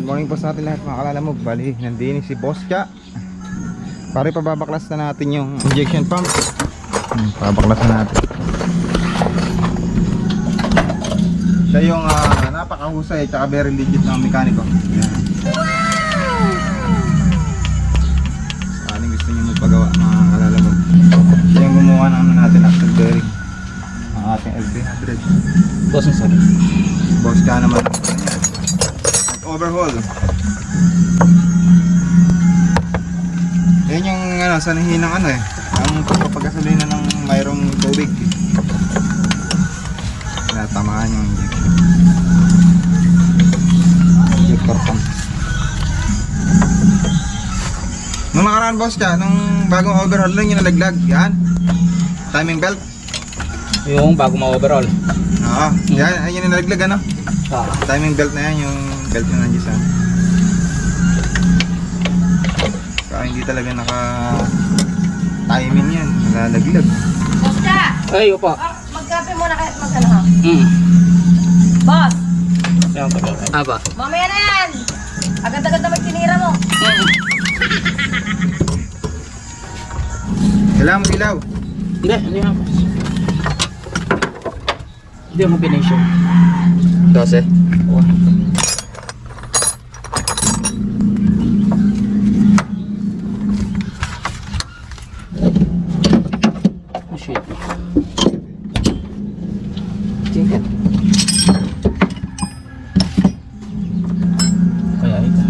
Good morning po sa atin lahat mga kalalamog. Bali, nandiyan si Boss Cha. Pare, pababaklas na natin yung injection pump. Pababaklas na natin. Siya yung napakahusay at very legit na mekaniko. Yan. Aling gusto niyo magpagawa mga kalalamog. Siya yung gumawa ng natin axle bearing. Ang ating LB100. Boss na sabi. Boss Cha naman. Overhaul. Yan yung sanahin ng ang pagpapagasolina ng mayroong tubig. Natamaan yung injector pump. Nung nakaraan boss ka, nung bagong overhaul lang yung nalaglag, yan. Timing belt. Yung bago ma-overall. Oo, yan yung nalaglag Timing belt na yan, yung belt na nandiyan sa kaya hindi talaga naka-timing yan, nalalaglag. Boska! Ay, opo. Magkape muna kahit mag-ano ha? Boss! Yan pa. Aba. Mamaya na yan! Agad-agad na magtinira mo. Kailangan mo ilaw. Hindi na. Hindi mo finish yun. 12. Oh shit. Tingkat. Kaya ito.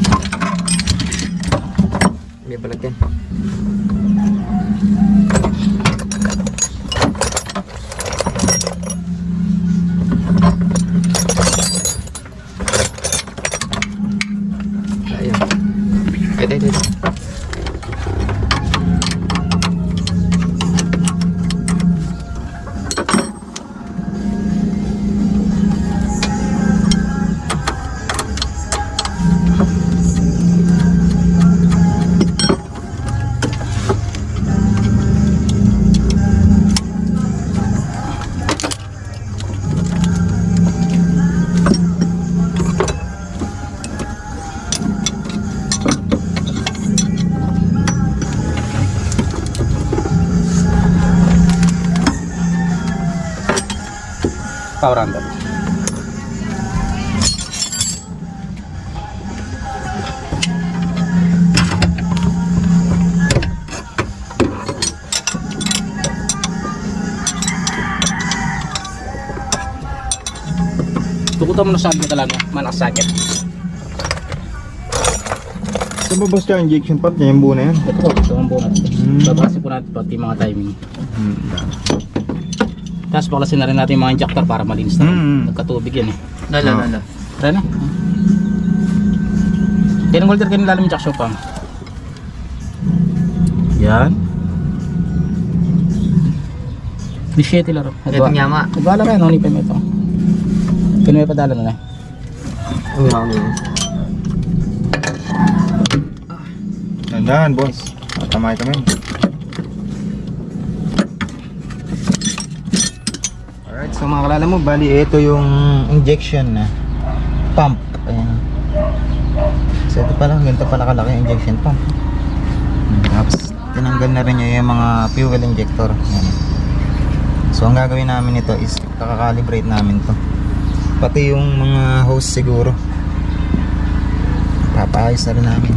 May balag yan. Ito. Power under. Tukutan mo na socket talaga, manak socket. Ito ba boss ka injection pump niya yung buo na yan? Ito ang buo natin. Babasin po natin pati mga timing. Tapos baklasin na rin natin yung mga injector para malinis na rin. Nagkatubig yan Lala. Tara na. Kaya ng holder kayo nilalim yung jackshot pump. Yan. Bishete laro. Ito nyama. Nagwala kayo, noni pa mo ito. Kaya may padala na na. Tandaan boss. Tamay kami. Alright, so mga kalala mo, bali ito yung injection pump. Ayan. So ito pala, ganito pala kalaki yung injection pump. Tapos tinanggal na rin niya yung mga fuel injector. Ayan. So ang gagawin namin ito is kakakalibrate namin to. Pati yung mga hose siguro. Papaayos na rin namin.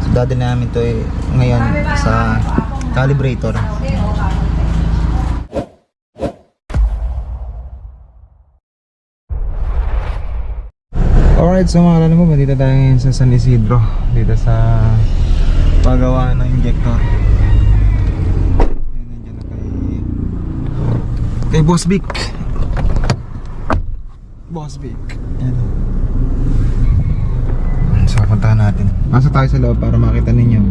So dadalhin namin to ngayon sa calibrator. Alright, so mga kalala mo, dito tayo ngayon sa San Isidro, dito sa paggawa ng injector. Nandiyan na kay Boss Vic. Ayan. So puntahan natin. Nasa tayo sa loob para makita ninyo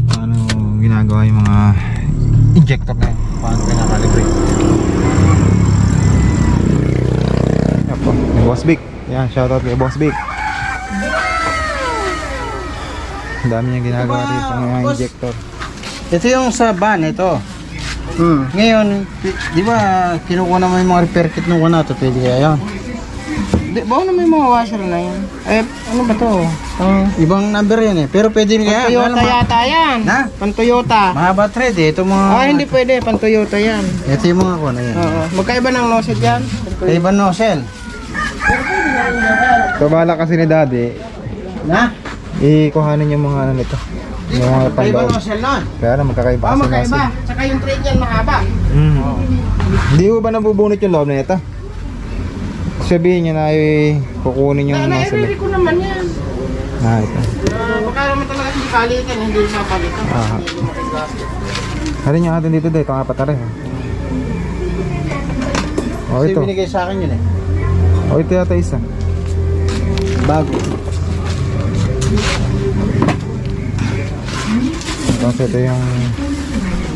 paano ginagawa yung mga injector na yun, paano pinakalibrate. Yan po, Boss Vic. Yan, shoutout kay Boss Vic. Ang dami niyang ginagawa dito ng mga injector. Ito yung sa van, ito. Ngayon, di ba kinukuha naman yung mga repair kit nung 1 to pwede kaya yun? Di, baka na may mga washer na yan. Eh, ano ba to? Ibang number yan eh. Pero pwede rin kaya. Pan-Toyota yata yan. Na? Pan-Toyota. Mahaba thread eh. Ito mga... Hindi pwede. Pan-Toyota yan. Ito yung mga kuha na yan. Oo. Magkaiba ng nozzle yan? Ibang nozzle. So bala kasi ni daddy, Na? ikuhanin yung mga ano nito. Yung mga Ibang panloob. nozzle nun. Kaya na magkakaiba kasi Magkaiba. nozzle. Tsaka yung thread yan mahaba. Hindi mo ba nabubunot yung loob na ito? Sabihin niya na ay kukunin yung nozzle. Na-ready ko naman yan. Ito. Baka naman talaga hindi palitan. Hindi mapalitan. Aha. Halin niya natin dito dahil. Ito nga patari. Oh, Kasi ito. binigay sa akin yun eh. Oh, ito yata isa. Bago. Tapos ito yung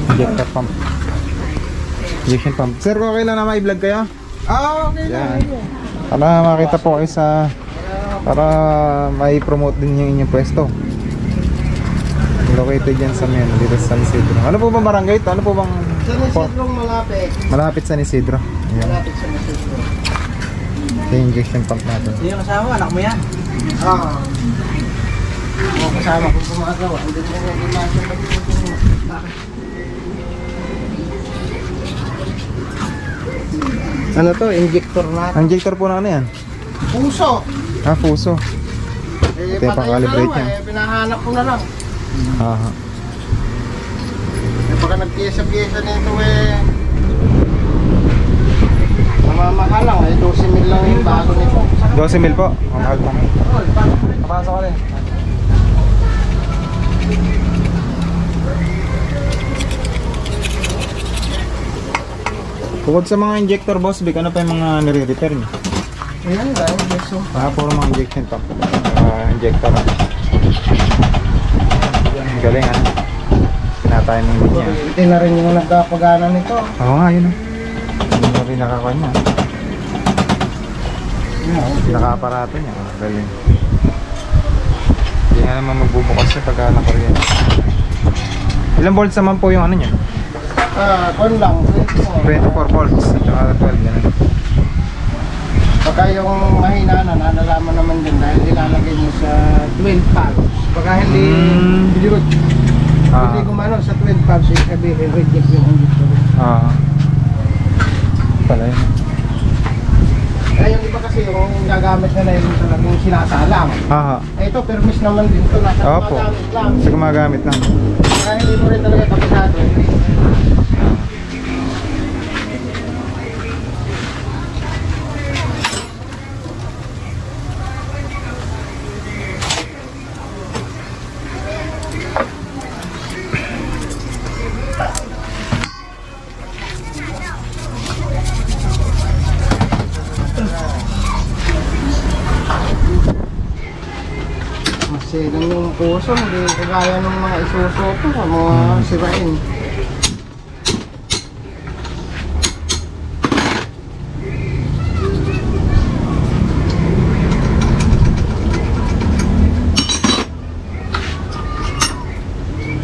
injector pump. Injection pump. Sir, okay lang na ma-vlog kayo? Okay Yan. Para makita po kayo sa... Para mai-promote din yung inyong pwesto. Located yan sa Meno, dito sa San Isidro. Ano po bang barangay ito? Ano po bang... Sa Isidrong malapit. Malapit sa San Isidro. Ayan. Malapit sa Isidro. Ito yung injection pump natin. Yung kasama, anak mo yan. Oo. Kasama ko gumagawa. Hindi mo nga gumagawa. Bakit? Ano to? Injector na. Ang injector po na ano yan? Puso. Puso. Ito yung pang-calibrate niya. Pinahanap ko na lang. Aha. Baka nagpiyesa-piyesa nito mamamahal lang 12 mil lang yung bago nito. 12 mil po. Ang mahal pa. Kapasok ka rin. Bukod sa mga injector, boss, Vic, ano pa yung mga nire-repair niyo? Ayan dahil beso. Puro mga injection pump. Injector. Ang galing, ha? Pinatayin ng linya. Ito na rin yung nagkapagana nito. Oo nga, yun, Hindi na rin nakakuha niya. Naka-aparato niya. Galing. Hindi nga naman magbubukas siya pagka na-kuryente. Ilang volts naman po yung ano niya? Kon lang. 24 volts at saka 12 ganun. Pagka yung mahina na, nalalaman naman din dahil ilalagay mo sa 12 valves. Pagka hindi bilirot, hindi gumano sa 12 valves, sabihin reject yung injector. Pala yun. Kaya yung iba kasi yung gagamit na yung talagang sinasalang. Ito, permis naman din ito. Nasa Opo. gumagamit lang. Sa gumagamit lang. Kaya hindi mo rin talaga kapitado. Maselang yung puso, hindi kagaya ng mga isusoto, mga sirain.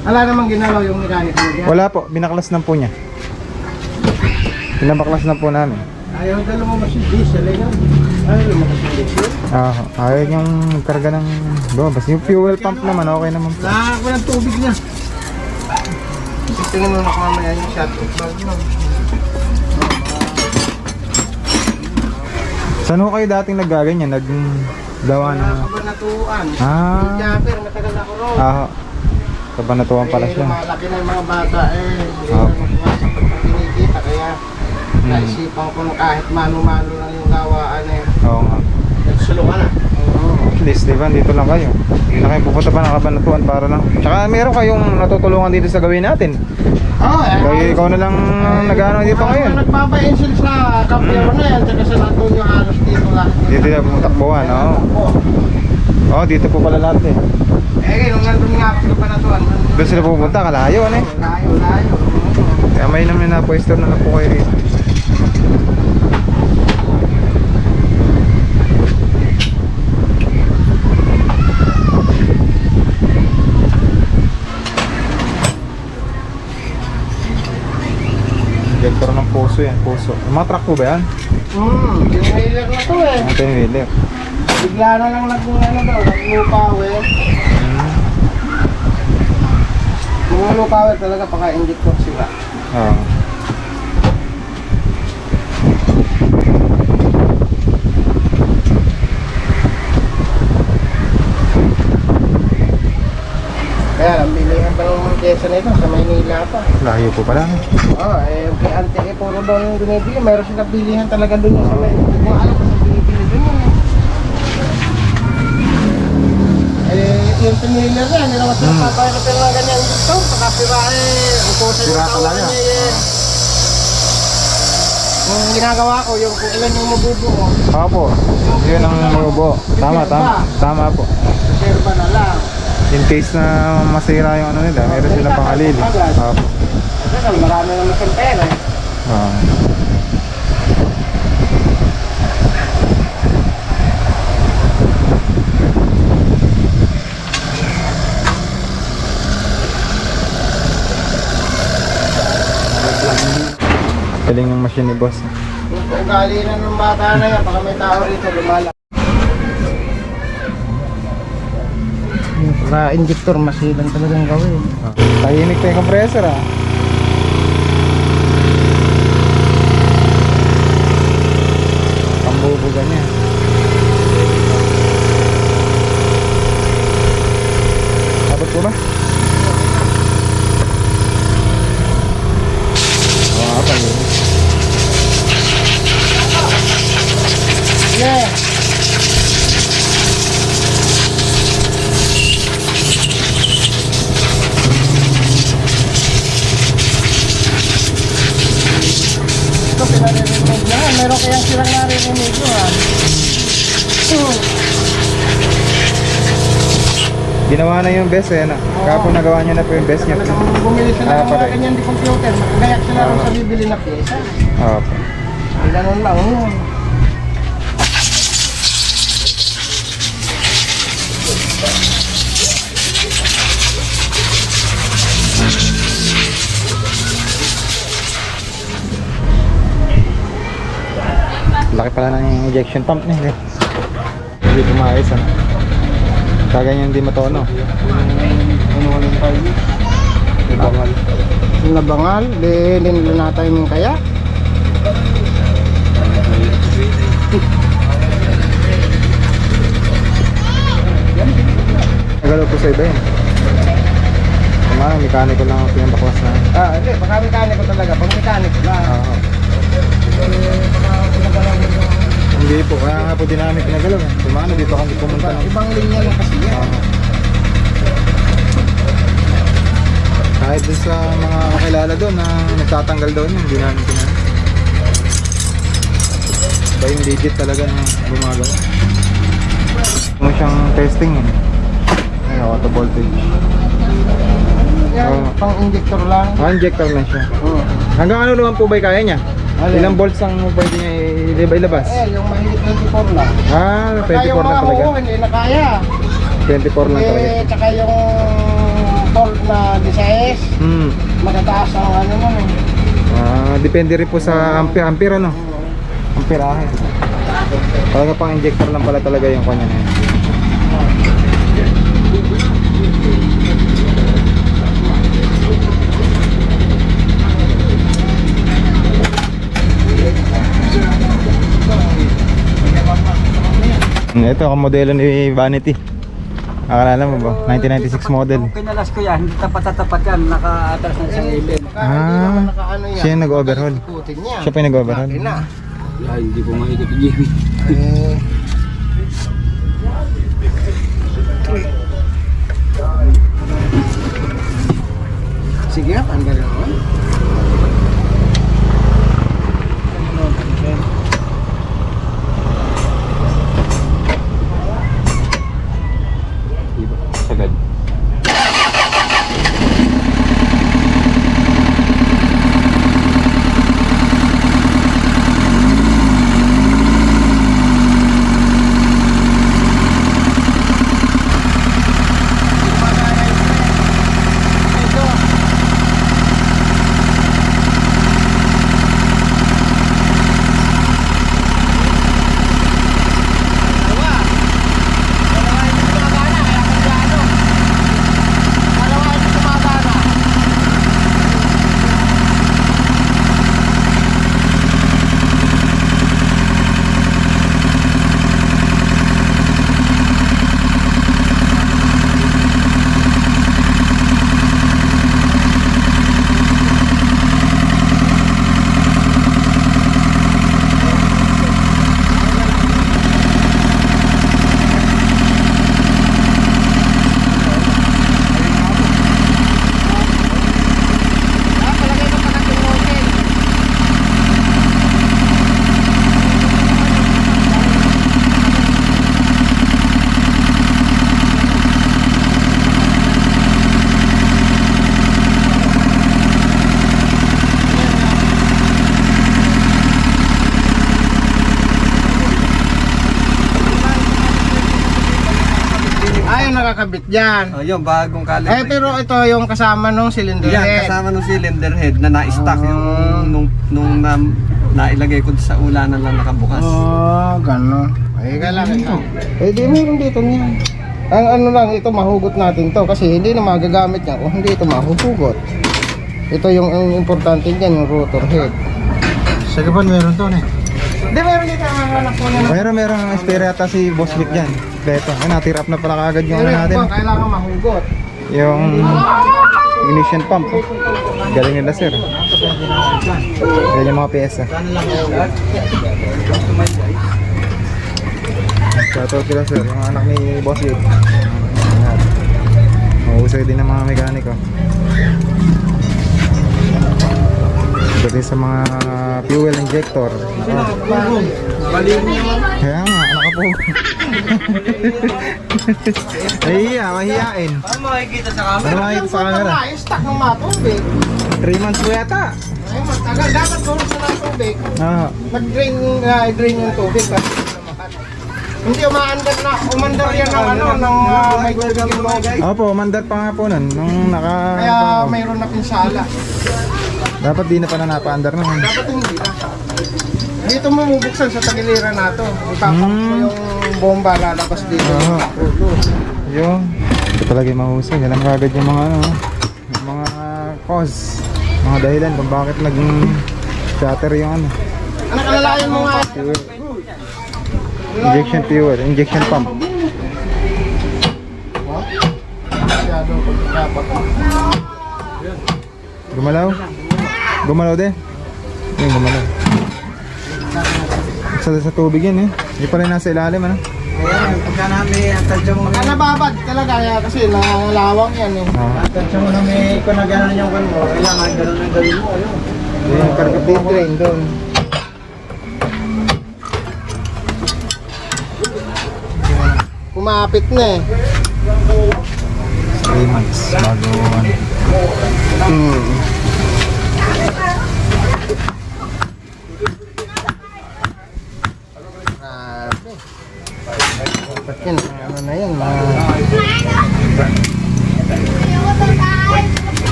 Wala namang ginalaw yung mechanic mo dyan. Wala po, binaklas na po niya. Pinabaklas na po namin. Ayaw dala mo mas diesel eh. Ayaw mo mas diesel. Ayaw niyang karga ng basta yung fuel pump naman, okay naman po. Nakaka ng tubig na. Tingnan mo na mamaya yung shot of bag mo. Saan ho kayo dating naggaganyan? Naggawa ng... Kabanatuan. Ah. Japper, matagal ako ron. Kabanatuan pala siya. Lumalaki na yung mga bata hindi Ah. na makuha sa pagkinikita. Kaya naisipan ko na kahit mano-mano lang yung gawaan Oo nga. nagsulo ka na. At least, di ba? Dito lang kayo. Hindi na kayo pupunta pa ng Kabanatuan para lang. Tsaka meron kayong natutulungan dito sa gawin natin. Kaya ikaw na lang nag-ano dito ngayon. Nagpapa-insil sa Kapyaro na yan, tsaka sa Antonio Aros dito lahat. Dito na takbuhan, Oo, dito po pala lahat eh. Nung nandun nga ako sa Kabanatuan. Doon sila pupunta, kalayo ano eh. Layo. Kaya may naman na pwesto na lang po kayo rito. Injector ng Puso yan, puso. Mga truck po ba yan? Pinailer na to eh. Ito yung wheeler. Bigla na lang nag-power. Mga low power talaga, paka-injector sila. Oo. Kaya ang bilihan pa ng kesa nito sa Maynila pa. Layo po pala. Oo, kay Ante puro doon binibili. Mayroon silang bilihan talaga doon sa Maynila. Hindi ko alam kung binibili doon yun. Yung pinailer na, hindi naman sila papayag na pero ganyan dito. Pakapira ang kusa yung tawag niya Yung ginagawa ko, yung kung ilan yung mabubuo. Opo. Yun ang mabubo. Tama, tama. Tama po. Reserva na lang. In case na masira yung ano nila, meron silang pangalili. Opo. Kasi marami naman siyang pera eh. Oo. Galing ng machine ni boss. Kung ugali na ng bata na yan, baka may tao rito lumala. Para injector, masilang talagang gawin. Tahimik pa yung compressor ah. Pambubuga niya. Abot po ba? Oo, palinis. Yeah. Ito pinaririnig na. Meron kayang silang naririnig nyo ha. Ginawa na yung best eh, no? Kapag nagawa niya na po yung best niya. Bumili sila ng mga pare. ganyan di computer. Gayak sila rin sa bibili na pyesa. Opo. Ganun lang yun. Laki pala ng injection pump niya. Hindi tumaayos ano. Kaganyan hindi matono. Labangal. Labangal, linatay mo kaya? Nagalaw po sa iba yun. Tama, mekaniko lang ang pinabaklas na. Hindi, baka mekaniko talaga. Pag mekaniko lang. Oo. Hindi po, kaya nga po din namin pinagalaw. Tumano dito kami pumunta ng Ibang linya lang kasi yan. kahit dun sa mga kakilala doon na nagtatanggal doon yun, hindi namin pinagalaw. Iba yung digit talaga na gumagawa. Kung siyang testing yun. Ay, auto voltage. Yan, Oo. pang injector lang. Injector lang siya. Oo. Hanggang ano naman po ba kaya niya? Alin? Ilang volts ang pwede niya ilabas? Yung mahigit 24 lang. 24 na talaga. Hindi na kaya. 24 lang talaga. Tsaka yung volt na 16, matataas ang ano nun eh. Depende rin po sa ampere ano? Amperahe. Talaga pang injector lang pala talaga yung kanya na yun. Ito ang modelo ni Vanity. Akala mo ba? 1996 model. Kung kinalas ko yan, hindi tapat-tapat yan, naka-atras na isang ibig. Siya yung nag-overhaul. Siya pa yung nag-overhaul. Hindi ko makikita yun. Sige, tanggal naman. Sagad. yung nakakabit dyan. Oh, yung bagong calibrate. Pero ito yung kasama nung cylinder Yan, head. kasama ng cylinder head na na-stock yung nung nailagay ko sa ulanan lang nakabukas. Gano'n. Ay, kailangan ito. Di meron dito niyan. Ang ano lang, ito mahugot natin to kasi hindi na magagamit yan kung hindi ito mahuhugot. Ito yung ang importante dyan, yung rotor head. Sa Gabon meron to eh. Hindi, meron dito ang anak ko na. Meron spare yata si Boss Vic dyan. Beto. Ay, natirap na pala kagad yung ano natin. Kailangan mahugot. Yung ignition pump. Galing nila sir. Galing yung mga pyesa. Shoutout sila sir, yung anak ni Boss Vic. Mahusay din ng mga mekaniko. Pagdating sa mga fuel injector. Kaya nga, nakapog. Mahihiyain. Ano makikita sa Ano makikita sa camera? Stock ng matubig. 3 months po yata. Ay, matagal. Dapat doon sa tubig. Nag-drain yung tubig. Hindi umandar yan ng may tubig yung loob. Opo, mandat pa nga po nun. Nung Kaya mayroon na pinsala. dapat di na pa na napaandar nun. Dapat hindi na. Dito mo bubuksan sa tagiliran nato. Ipapak mo yung bomba lalabas dito. Yun. Ito talaga yung mahusay. Alam kagad yung mga yung mga cause. Mga dahilan kung bakit nag-shatter yung ano. Ano kalalayan mo nga? Fuel. Injection fuel. Injection pump. Masyado pagkapak. Gumalaw? Gumalaw din? Yung gumalaw. Sa tubig yan eh. Hindi pala nasa ilalim ano? Pagka namin ang tansya mo. Baka nababad talaga kasi nangalawang yan eh. Tansya mo na may kung nagano'n yung kan mo. Kailangan gano'n ang gawin mo. Ayun. Yung karga Big drain doon. Kumapit na eh. 3 months bago ano. Grabe. Dapat yan, ano na yan,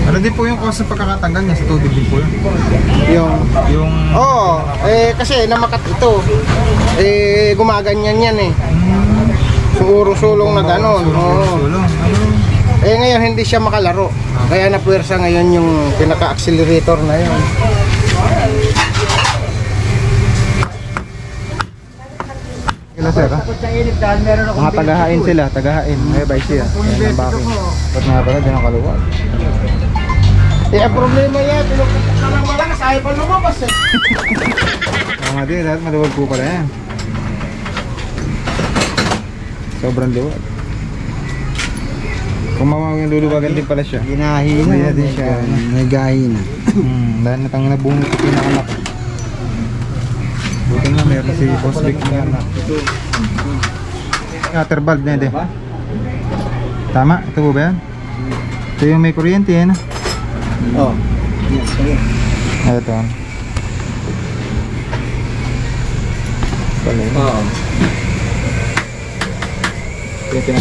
Ano din po yung cause ng pagkakatanggal niya sa tubig din po yun? Yung kasi namakat ito. Gumaganyan yan eh. Sulong na gano'n. sulong. Ngayon hindi siya makalaro. Kaya napuwersa ngayon yung pinaka-accelerator na yun. Sila sir ha? Mga tagahain sila, tagahain. May bay siya. Ayan ang backing. Ba't nga pala, din ang kaluwag. Ang problema yan, pinuputok na lang malakas, ayaw pa lumabas eh. Mga din, lahat maluwag po pala yan. Sobrang luwag. Kung mamawag yung luluwagan din pala siya. Ginahina din siya. Nagahina. Dahil natang nabungit ko pinakanak. Buti nga meron si Boss Vic na anak. Scatter bulb na yun. Tama? Ito po ba yan? Ito yung may kuryente yan. Oh. Yes. Ito. Oo.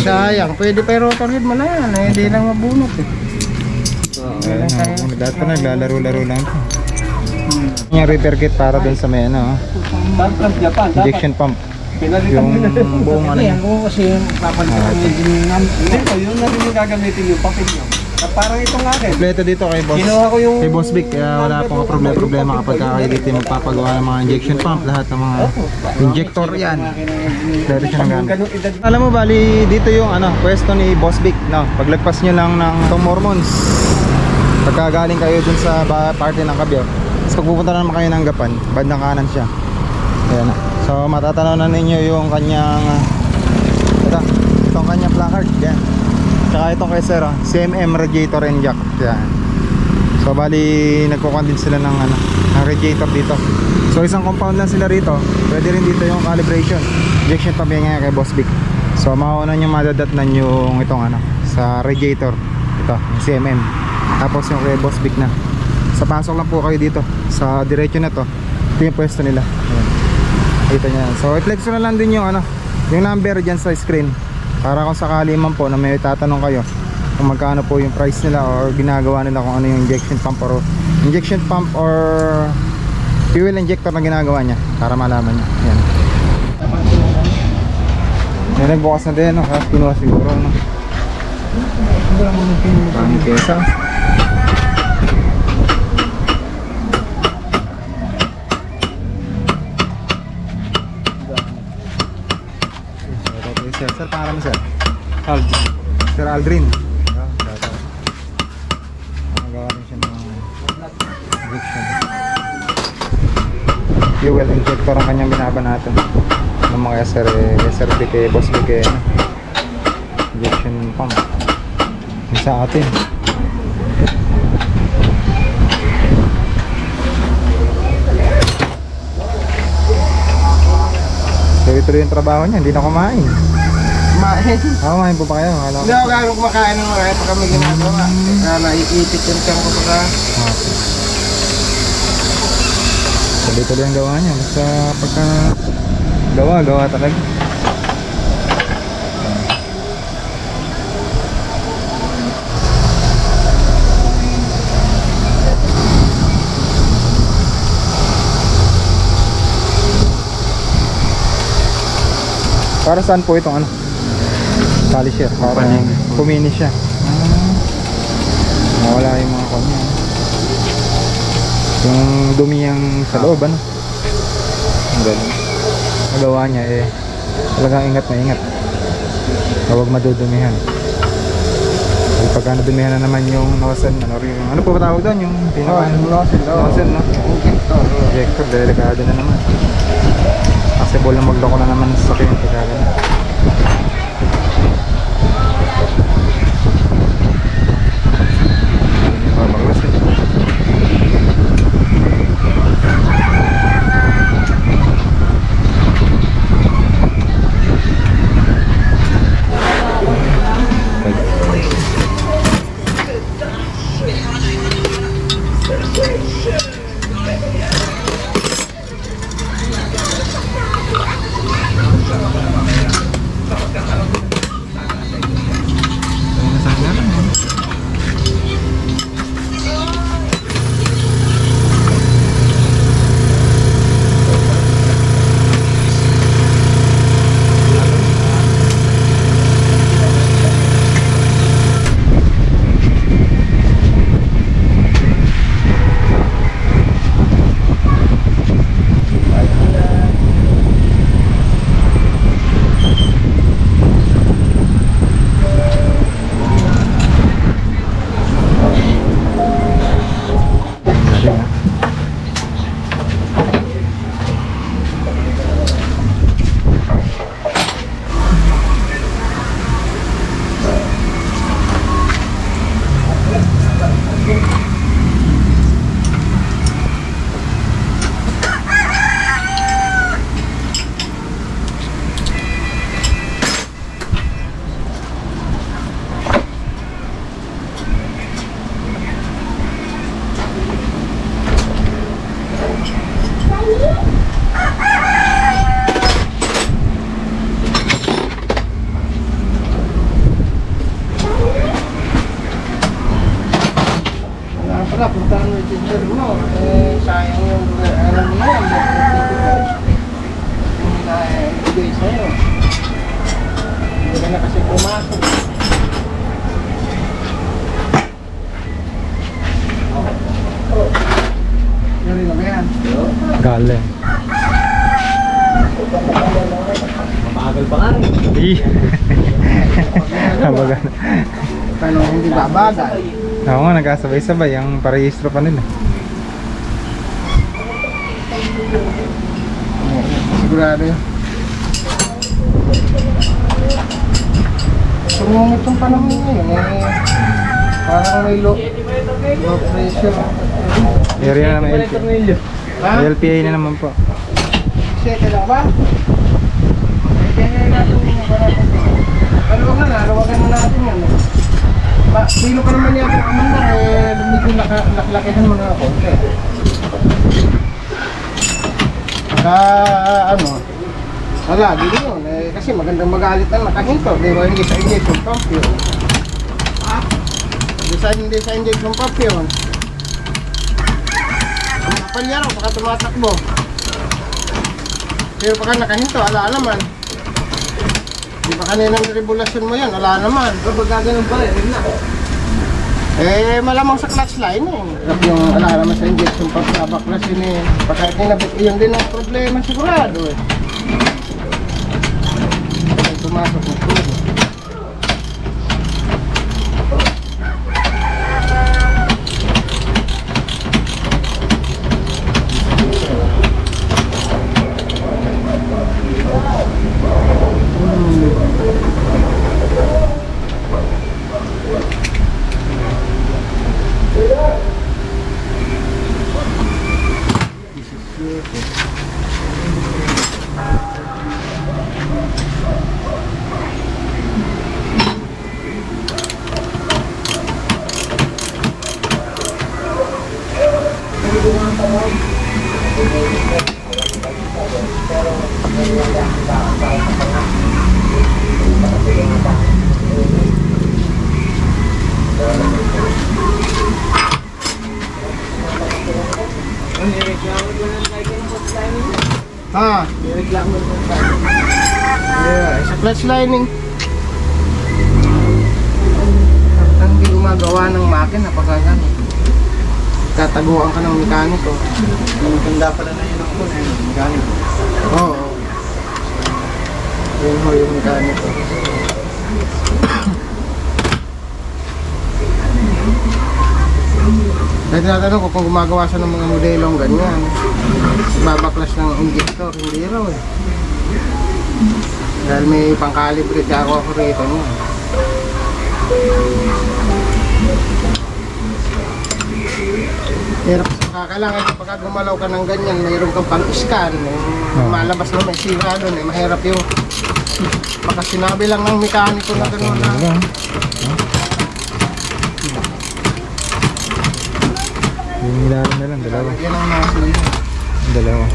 Sayang, pwede pa rotor head mo na yan, hindi lang mabunot eh. Ayun, dati pa naglalaro-laro lang ito. Yung repair kit para dun sa may ano, Japan. injection pump. Yung buong ano Yan ko kasi papalitan din ng Ito, yun na rin yung gagamitin yung papel nyo. Parang itong akin. kompleto dito kay Boss. Ginawa ko yung- Kay Boss Vic, kaya wala pong problema kapag kayo dito yung magpapagawa ng mga injection pump, lahat ng mga injector yan. Kompleto siya ng gamit. Ganung edad. Alam mo bali dito yung ano, pwesto ni Boss Vic, no. Paglagpas nyo lang ng Tom Mormons. Pagkagaling kayo dun sa party ng Kabyo. Tapos pag pupunta na naman kayo ng Gapan, bandang kanan siya. Ayan na. So matatanaw na ninyo yung kanyang itong kanyang placard. Yan. Tsaka itong kay Sir, CMM radiator and jack. Yan. So bali nagko-condense sila ng ano, ng radiator dito. So isang compound lang sila rito. Pwede rin dito yung calibration. Injection pump yan nga kay Boss Vic. So mauna nyo madadatnan yung itong ano sa radiator. Ito, yung CMM. Tapos yung kay Boss Vic na. Sa pasok lang po kayo dito sa diretso na to. Ito yung pwesto nila. Ayan. Kita nyo yan. So i-flex na lang din yung ano, Yung number dyan sa screen, para kung sakali man po na may tatanong kayo kung magkano po yung price nila or ginagawa nila, kung ano yung injection pump or fuel injector na ginagawa niya, para malaman niya. Yan. Yan, nagbukas na din, no? Kinuha siguro, no? Pangit kesa. Sir, pangalan mo sir? Aldrin. Sir Aldrin. Magawa rin siya ng injection. Fuel injector ang kanyang binabanatan ng mga SRP kay Boss Big kay injection pump. Yung sa atin. Tuloy-tuloy yung trabaho niya, hindi na kumain. Kumain. Kumain po ba kayo? Hello? Hindi ako gano'ng kumakain ng mga ito kami ginagawa. Kaya naiipit yung tiyan ko pagka. Tuloy-tuloy ang gawa niya. Basta pagka gawa talaga. Para saan po itong ano? Polisher. Para kuminis siya. Mawala yung mga kanya. Yung dumi yung sa loob, ano? Ang ganun. Magawa niya eh, talagang ingat na ingat. Huwag madudumihan. Pagka nadumihan na naman yung nozzle, ano po ba tawag doon? Yung nozzle, no? Injector, delikado na naman. Possible na magloko na naman sa sakyan pagka ganun. Pala, puntahan mo yung teacher mo. Sayang yung alam mo yan. Hindi na ibigay sa'yo. Hindi ka na kasi pumasok. Yari na ba yan? Galing. Mabagal pa nga eh. Habagan. Tanong hindi babagal. Oo nga, nagkasabay-sabay ang parehistro pa nila. Sigurado yun. Sumungit yung panahon ngayon parang may low pressure. Area na naman LPA. Ha? LPA na naman po. Sete lang ba? Kaya natin yung barato. Haluwagan na, haluwagan na natin yan. Kilo ka naman yata kamandar medyo naklakihan mo na ako. Ano? Wala, hindi yun. kasi magandang magalit na nakahinto. Di ba hindi sa injection pump yun? Hindi sa injection pump yun. Ang kapalyaro, baka tumatakbo. Pero baka nakahinto, ala naman. Di ba kaninang regulasyon mo yan, ala naman. Kapag gaganon pa rin, na. Malamang sa clutch line eh. Yung ala naman sa injection pump na baklasin eh. Baka kinabit, yun din ang problema sigurado eh. Ay, tumasok ng tubo. Ha? Yeah, sa clutch lining. Ang hindi gumagawa ng makina pag gano'n. Tataguan ka ng mekaniko. Maganda pala na yun ako na yun, galing. Oo. Yun ho yung mekaniko. Kaya tinatanong ko kung gumagawa siya ng mga modelong ganyan. Babaklas ng injector, hindi raw eh. Dahil may pang-calibrate ako rito niya. Hirap sa kakalangan kapag gumalaw ka ng ganyan, mayroon kang pang-scan. Malabas na may sira doon eh. Mahirap yung baka sinabi lang ng mekaniko na gano'n na. Yung ilalim na lang, dalawa. Yan ang nasin. Dalawa.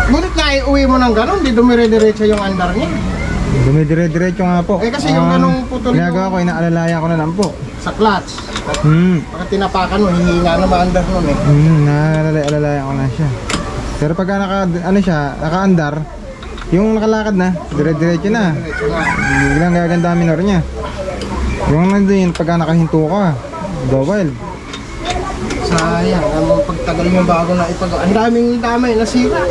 Ngunit na iuwi mo ng gano'n, di dumire-diretso yung andar niya. Dumidire-diretso nga po. Eh, kasi yung ganong putol ginagawa ko, inaalalaya ko na lang po. Sa clutch. Pagka tinapakan mo, hihina na maandar nun eh. Naalalaya ko na siya. Pero pagka naka-andar, yung nakalakad na, dire-diretso na. Diretso na. Biglang gaganda minor niya. Yung nandun, pagka nakahinto ka, double. Sayang, ang pagtagal mo bago na ipagawa. Ang daming damay, nasira.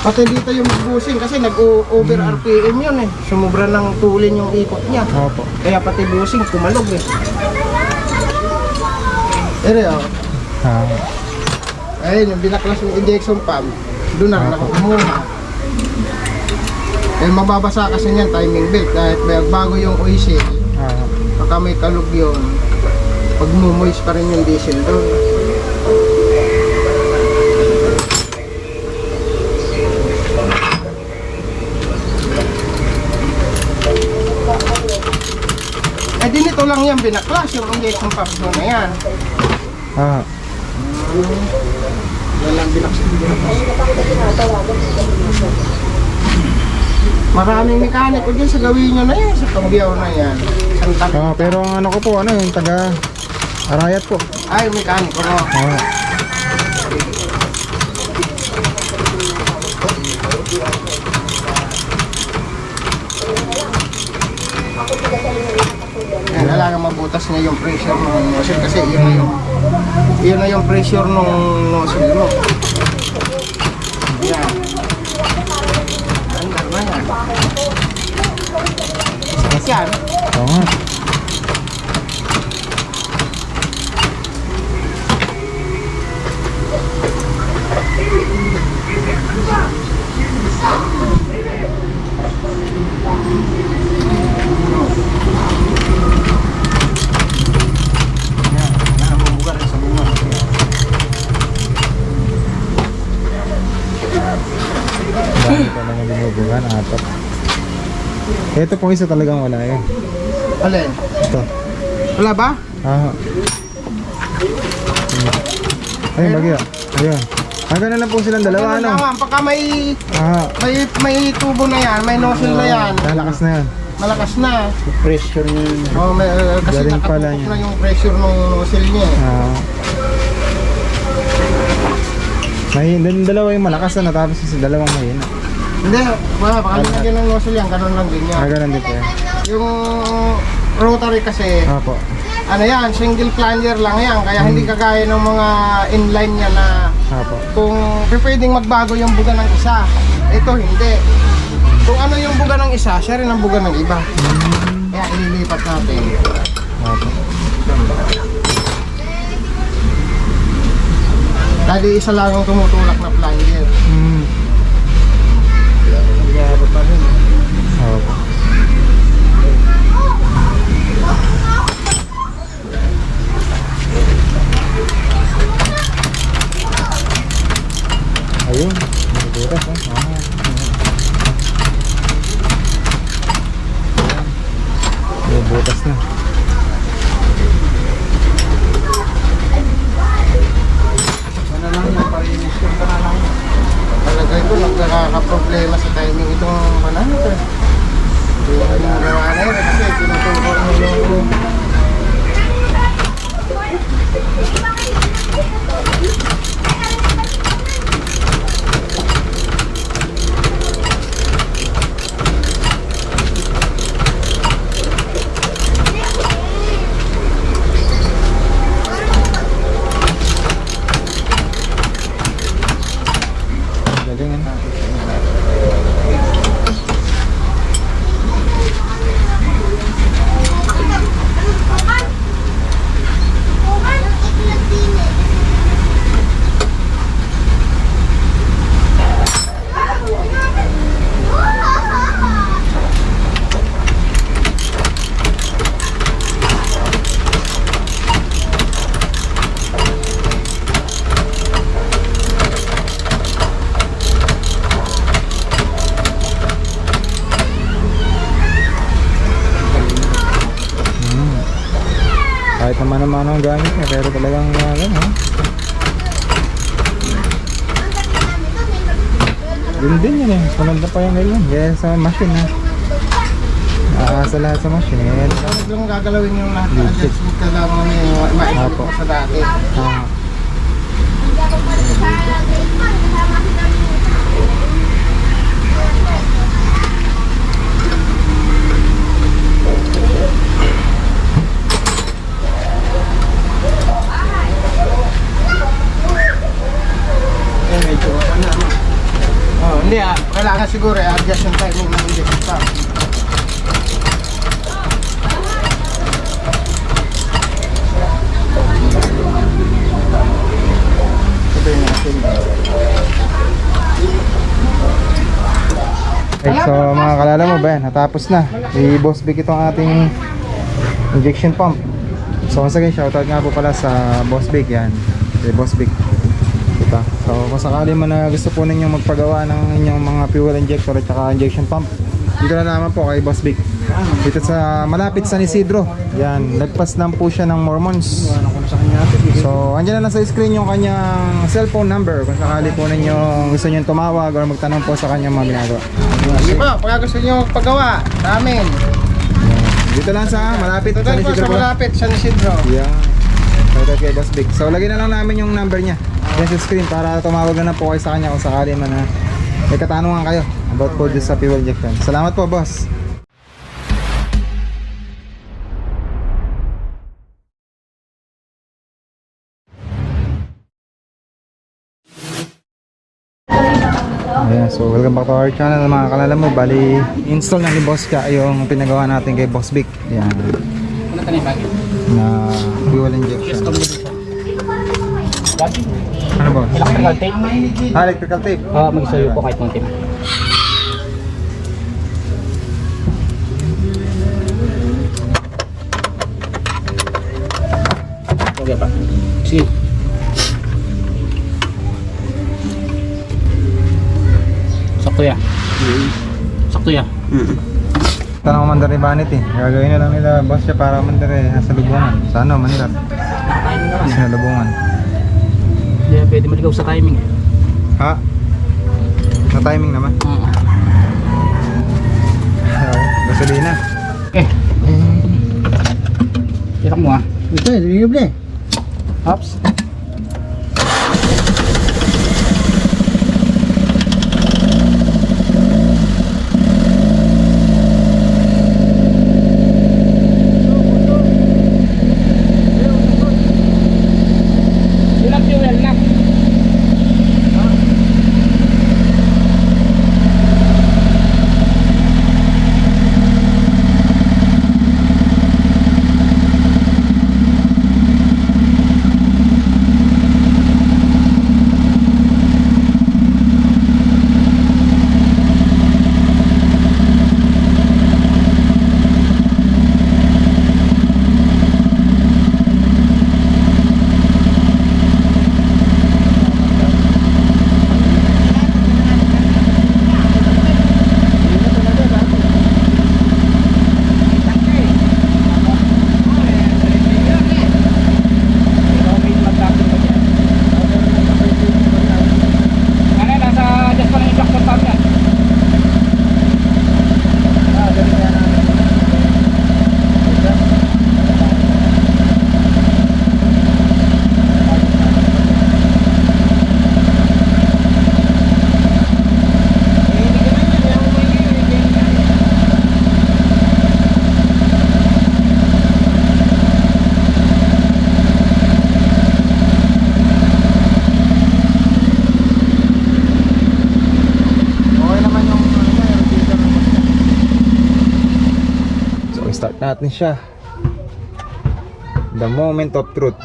Pati dito yung busing kasi nag-over RPM yun eh. Sumubra ng tulin yung ikot niya. Opo. Kaya pati busing kumalog eh. Ere oh. Ayun, yung binaklas yung injection pump. Doon na nakakumuha. Eh mababasa kasi niyan timing belt kahit bago yung oil. Pagka may kalog yun, pag mumoist pa rin yung diesel doon. Eh di nito lang yan binaklas yung injection pump doon na yan. Yan lang binaklas. Maraming mekaniko dyan sa gawin nyo na yan, sa Cambiao na yan. Pero ang ano ko po, yung taga Arayat po. Ay, mekaniko no. Yan, kailangan mabutas niya yung pressure ng nozzle kasi yun na yung pressure ng nozzle mo. Yan. Andar na yan. Sakit yan. Oo nga. Dami pa naman binubugan, apat. Ito pong isa talagang wala yun. Alin? Ito. Wala ba? Ayun, bagyo. Ayun. Hanggang na lang po silang dalawa, ano? Naman, pagka may Ah, tubo na yan, may nozzle na yan, lalakas na yan. malakas na. Pressure niya yun. Oh, kasi Galing pala nakatutok niya. na yung pressure ng nozzle niya. May dalawa yung malakas na tapos yung dalawang mahina. Hindi, baka nilagyan ng nozzle yan, ganun lang din yan. Ganun din po yan. Yung rotary kasi, Opo. ano yan, single plunger lang yan, kaya hindi kagaya ng mga inline niya na Opo. kung pwedeng magbago yung buga ng isa. Ito hindi. Kung ano yung buga ng isa, siya rin ang buga ng iba. Kaya ililipat natin. Opo. Dahil isa lang yung tumutulak na plunger. Hmm. Opo. Ayun. Butas, butas na. Ano lang yung parinis yung lang. Talaga ito, nagkakaproblema sa timing itong banana ito. Hindi ko nagawa na yun kasi tinutulog mo yung... Galing, ano? Kahit naman ang gamit niya, pero talagang ano, ha? Yun din yun eh, maganda pa yung ganyan. Kaya sa machine, ha? Sa lahat sa machine, eh. Huwag lang gagalawin yung lahat ng adjustment ka lang maikot mo sa dati. Hindi kailangan siguro i-adjust yung timing ng injection pump. Sabihin natin. Okay, so mga kalala mo ba yan, natapos na. I-boss big itong ating injection pump. So once again, shoutout nga po pala sa Boss Big yan. Si Boss Big. Diba? So kung sakali man na gusto po ninyo magpagawa ng inyong mga fuel injector at saka injection pump, dito na naman po kay Boss Big. Dito sa malapit San Isidro. Yan, nagpas lang po siya ng Mormons. So andyan na lang sa screen yung kanyang cellphone number kung sakali po ninyo gusto nyo tumawag or magtanong po sa kanyang mga ginagawa. Sige po, pagka gusto nyo magpagawa, namin. Dito lang sa malapit Ito San po Isidro sa po. malapit, San Isidro. Yeah. Shoutout kay Boss Big. So lagyan na lang namin yung number niya dyan sa screen para tumawag na po kayo sa kanya kung sakali man na may katanungan kayo about po sa fuel injection. Salamat po, boss. Ayan, so welcome back to our channel mga kalala mo. Bali, install na ni Boss Ka yung pinagawa natin kay Boss Big. Ayan, Ano tayo bagay? na fuel injection. Ano ba? Electrical tape. Electrical tape. Mag-isayo po kahit konti. Okay ba? Sige. Sakto ya. Sakto ya. Tanong mandar ni Vanity. Gagawin na lang nila boss siya para mandar eh. Nasa lubungan. Sa ano, mandar? Sinalubungan. Hindi na pwede maligaw sa timing eh. Ha? Na timing naman. Oo. Gasolina. Itak mo ah. Ito, libre. Hops. Ilang fuel na? Start natin siya. The moment of truth.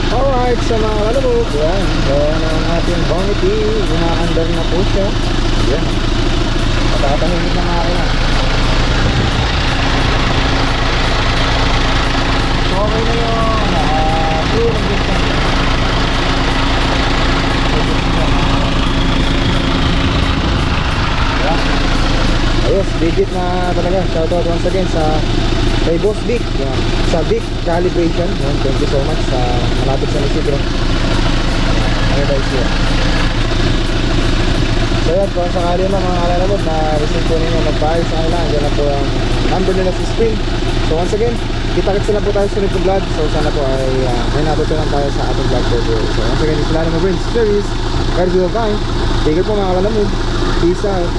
Alright, sa mga lalabog, yan. Yan ang ating bonity. Umaandar na po siya. Yan. Matatahimik na makina. Okay na yun. Pure ng distance. Ayos, digit na talaga. Shoutout once again sa kay Boss Vic, yan. Sa Vic Calibration, yan. Thank you so much sa malapit sa Isidro. Ano tayo siya. So yan, kung sakali na mga kalalabot na receive po ninyo magpaayos sa kanila, dyan na po ang number nila sa screen. So once again, kita-kits na po tayo sa sunod ng vlog. So sana po ay may natutunan tayo sa ating vlog po. So once again, sila na mga friends, series. Guys, we will time. Take care po mga kalalabot. Peace out.